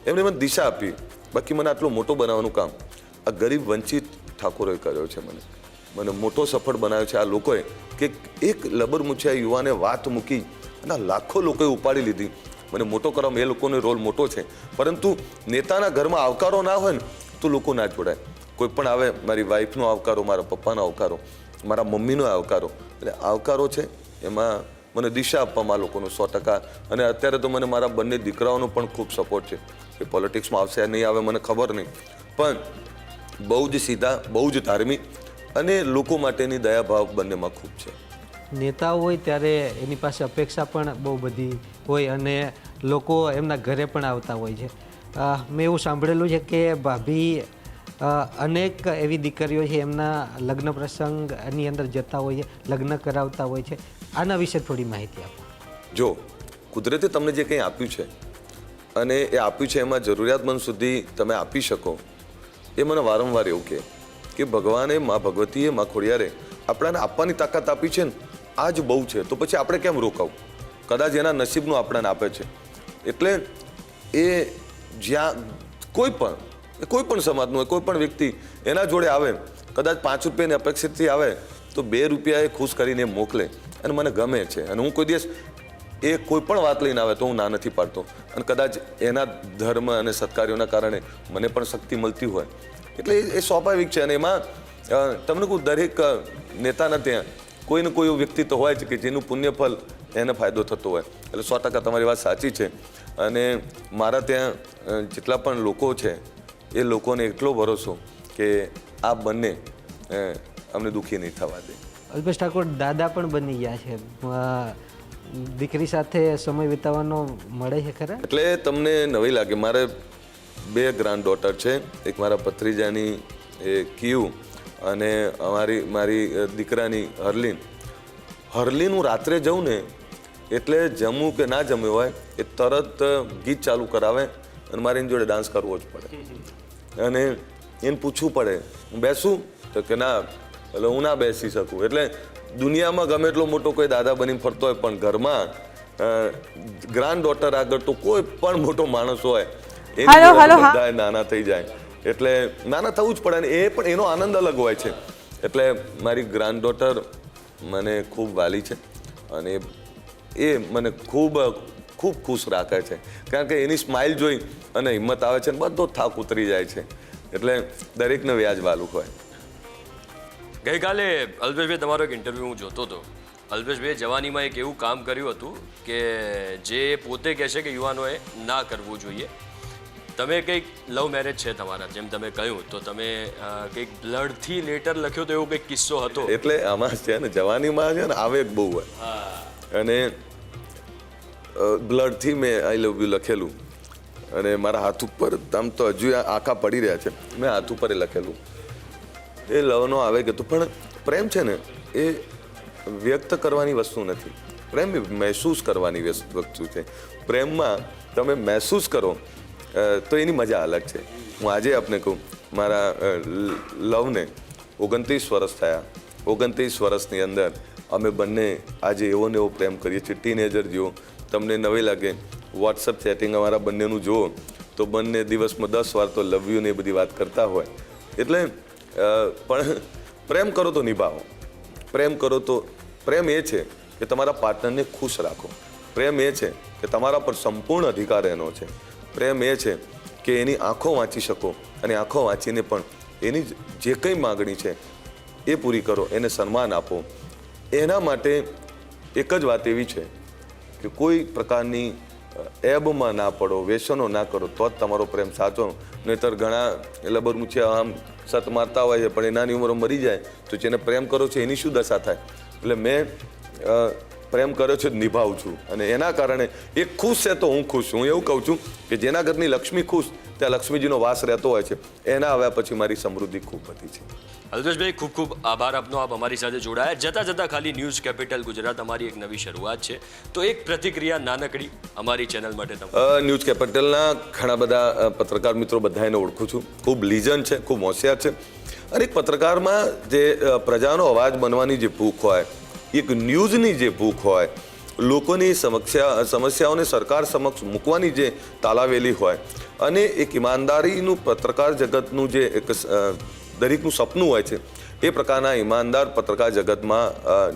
એમણે મને દિશા આપી. બાકી મને આટલો મોટો બનાવવાનું કામ આ ગરીબ વંચિત ઠાકોરોએ કર્યો છે. મને મોટો સફળ બનાવ્યો છે આ લોકોએ, કે એક લબરમુછિયા યુવાને વાત મૂકી અને લાખો લોકોએ ઉપાડી લીધી. મને મોટો કરવામાં એ લોકોનો રોલ મોટો છે. પરંતુ નેતાના ઘરમાં આવકારો ના હોય ને તો લોકો ના જોડાય. કોઈ પણ આવે, મારી વાઈફનો આવકારો, મારા પપ્પાનો આવકારો, મારા મમ્મીનો આવકારો, એટલે આવકારો છે એમાં મને દિશા આપવામાં આ લોકોનો 100%. અને અત્યારે તો મને મારા બંને દીકરાઓનો પણ ખૂબ સપોર્ટ છે. એ પોલિટિક્સમાં આવશે નહીં આવે મને ખબર નહીં, પણ બહુ જ સીધા, બહુ જ ધાર્મિક અને લોકો માટેની દયાભાવ બંનેમાં ખૂબ છે. નેતાઓ હોય ત્યારે એની પાસે અપેક્ષા પણ બહુ બધી હોય અને લોકો એમના ઘરે પણ આવતા હોય છે. મેં એવું સાંભળેલું છે કે ભાભી અનેક એવી દીકરીઓ છે એમના લગ્ન પ્રસંગની અંદર જતા હોય છે, લગ્ન કરાવતા હોય છે. આના વિશે થોડી માહિતી આપો. જો કુદરતે તમને જે કંઈ આપ્યું છે અને એ આપ્યું છે એમાં જરૂરિયાતમંદ સુધી તમે આપી શકો, એ મને વારંવાર એવું કે ભગવાને, મા ભગવતીએ, મા ખોડિયારે આપણાને આપવાની તાકાત આપી છે ને, આ જ બહુ છે. તો પછી આપણે કેમ રોકાવું? કદાચ એના નસીબનું આપણને આપે છે. એટલે એ જ્યાં કોઈ પણ સમાજનું હોય, કોઈ પણ વ્યક્તિ એના જોડે આવે, કદાચ 5 રૂપિયાની અપેક્ષિતથી આવે તો 2 રૂપિયા એ ખુશ કરીને મોકલે અને મને ગમે છે. અને હું કોઈ દિવસ એ કોઈ પણ વાત લઈને આવે તો હું ના નથી પાડતો. અને કદાચ એના ધર્મ અને સત્કાર્યોના કારણે મને પણ શક્તિ મળતી હોય, એટલે એ સ્વાભાવિક છે. અને એમાં તમને કહું, દરેક નેતાના ત્યાં કોઈ ને કોઈ વ્યક્તિ તો હોય છે કે જેનું પુણ્યફળ એને ફાયદો થતો હોય. એટલે 100% તમારી વાત સાચી છે. અને મારા ત્યાં જેટલા પણ લોકો છે એ લોકોને એટલો ભરોસો કે આ બંને અમને દુઃખી નહીં થવા દે. અલ્પેશ ઠાકોર દાદા પણ બની ગયા છે, દીકરી સાથે સમય વિતાવવાનો મળે છે ખરા? એટલે તમને નવી લાગે, મારે 2 ગ્રાન્ડ ડોટર છે. એક મારા ભત્રીજાની એ કિયુ અને મારી દીકરાની હરલીન હું રાત્રે જાઉં ને એટલે જમવું કે ના જમ્યું હોય એ તરત ગીત ચાલુ કરાવે અને મારે એની જોડે ડાન્સ કરવો જ પડે. અને એને પૂછવું પડે, હું બેસું? તો કે ના, એટલે હું ના બેસી શકું. એટલે દુનિયામાં ગમે એટલો મોટો કોઈ દાદા બનીને ફરતો હોય પણ ઘરમાં ગ્રાન્ડ ડોટર આગળ તો કોઈ પણ મોટો માણસ હોય એની હાલો, જોડે હાલો, હા. બધાએ નાના થઈ જાય, એટલે નાના થવું જ પડે ને એ પણ એનો આનંદ અલગ હોય છે. એટલે મારી ગ્રાન્ડ ડોટર મને ખૂબ વાલી છે અને એ મને ખૂબ ખૂબ ખુશ રાખે છે, કારણ કે એની સ્માઇલ જોઈ અને હિંમત આવે છે ને બધો થાક ઉતરી જાય છે, એટલે દરેકને વ્યાજ વાલું હોય. ગઈકાલે અલ્પેશભાઈ તમારો એક ઇન્ટરવ્યૂ હું જોતો હતો. અલ્પેશભાઈ જવાનીમાં એક એવું કામ કર્યું હતું કે જે પોતે કહે છે કે યુવાનોએ ના કરવું જોઈએ. તમે કંઈક લવ મેરેજ છે તમારા, જેમ તમે કહ્યું, તો તમે કંઈક બ્લડથી લેટર લખ્યો તો એવો કંઈક કિસ્સો હતો. એટલે આમાં છે ને જવાનીમાં છે ને આવેગ બહુ હોય, અને બ્લડથી મેં આઈ લવ યુ લખેલું અને મારા હાથ ઉપર આમ તો હજુ આખા પડી રહ્યા છે, મેં હાથ ઉપર એ લખેલું. એ લવનો આવેગ હતો, પણ પ્રેમ છે ને એ વ્યક્ત કરવાની વસ્તુ નથી, પ્રેમ મહેસૂસ કરવાની વસ્તુ છે. પ્રેમમાં તમે મહેસૂસ કરો તો એની મજા અલગ છે. હું આજે આપને કહું, મારા લવને 29 વર્ષ થયા. 29 વર્ષની અંદર અમે બંને આજે એવો ને એવો પ્રેમ કરીએ છીએ, ટીનેજર જેવો. તમને નવી લાગે, વોટ્સઅપ ચેટિંગ અમારા બંનેનું જુઓ તો બંને દિવસમાં 10 વાર તો લવ યુ ને એ બધી વાત કરતા હોય. એટલે પણ પ્રેમ કરો તો નિભાવો. પ્રેમ કરો તો પ્રેમ એ છે કે તમારા પાર્ટનરને ખુશ રાખો. પ્રેમ એ છે કે તમારા પર સંપૂર્ણ અધિકાર એનો છે. પ્રેમ એ છે કે એની આંખો વાંચી શકો અને આંખો વાંચીને પણ એની જે કંઈ માગણી છે એ પૂરી કરો, એને સન્માન આપો. એના માટે એક જ વાત એવી છે કે કોઈ પ્રકારની એબમાં ના પડો, વ્યસનો ના કરો, તો જ તમારો પ્રેમ સાચો. નહીંતર ઘણા લબર મૂછ્યા આમ સત મારતા હોય છે પણ એ નાની ઉંમરે મરી જાય, તો જેને પ્રેમ કરો છો એની શું દશા થાય? એટલે મેં પ્રેમ કર્યો છે, નિભાવું છું, અને એના કારણે એ ખુશ છે તો હું ખુશ છું. હું એવું કહું છું કે જેના ઘરની લક્ષ્મી ખુશ ત્યાં લક્ષ્મીજીનો વાસ રહેતો હોય છે. એના આવ્યા પછી મારી સમૃદ્ધિ ખૂબ વધી છે. અલ્પેશભાઈ, ખૂબ ખૂબ આભાર આપનો, આપ અમારી સાથે જોડાયા. જતાં જતાં ખાલી ન્યૂઝ કેપિટલ ગુજરાત અમારી એક નવી શરૂઆત છે, તો એક પ્રતિક્રિયા નાનકડી અમારી ચેનલ માટે તમે. ન્યૂઝ કેપિટલના ઘણા બધા પત્રકાર મિત્રો બધાને ઓળખું છું. ખૂબ લીજન છે, ખૂબ હોશિયાર છે, અને એક પત્રકારમાં જે પ્રજાનો અવાજ બનવાની જે ભૂખ હોય, એક ન્યૂઝની જે ભૂખ હોય, લોકોની સમસ્યાઓને સરકાર સમક્ષ મૂકવાની જે તાલાવેલી હોય, અને એક ઈમાનદારીનું પત્રકાર જગતનું જે એક દરેકનું સપનું હોય છે, એ પ્રકારના ઈમાનદાર પત્રકાર જગતમાં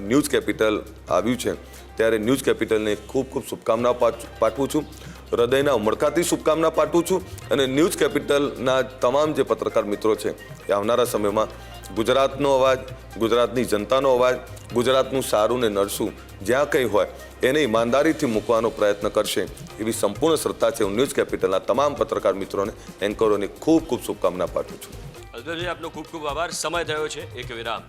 ન્યૂઝ કેપિટલ આવ્યું છે. ત્યારે ન્યૂઝ કેપિટલને ખૂબ ખૂબ શુભકામના પાઠવું છું, હૃદયના ઉમળકાથી શુભકામના પાઠવું છું. અને ન્યૂઝ કેપિટલના તમામ જે પત્રકાર મિત્રો છે એ આવનારા સમયમાં ગુજરાતનો અવાજ, ગુજરાતની જનતાનો અવાજ, ગુજરાતનું સારું ને નરસું જ્યાં કંઈ હોય એને ઈમાનદારીથી મૂકવાનો પ્રયત્ન કરશે, એવી સંપૂર્ણ શ્રદ્ધા છે. હું ન્યૂઝ કેપિટલના તમામ પત્રકાર મિત્રોને, એન્કરોને ખૂબ ખૂબ શુભકામના પાઠવું છું. અલ્પેશભાઈ, આપનો ખૂબ ખૂબ આભાર. સમય થયો છે એક વિરામ.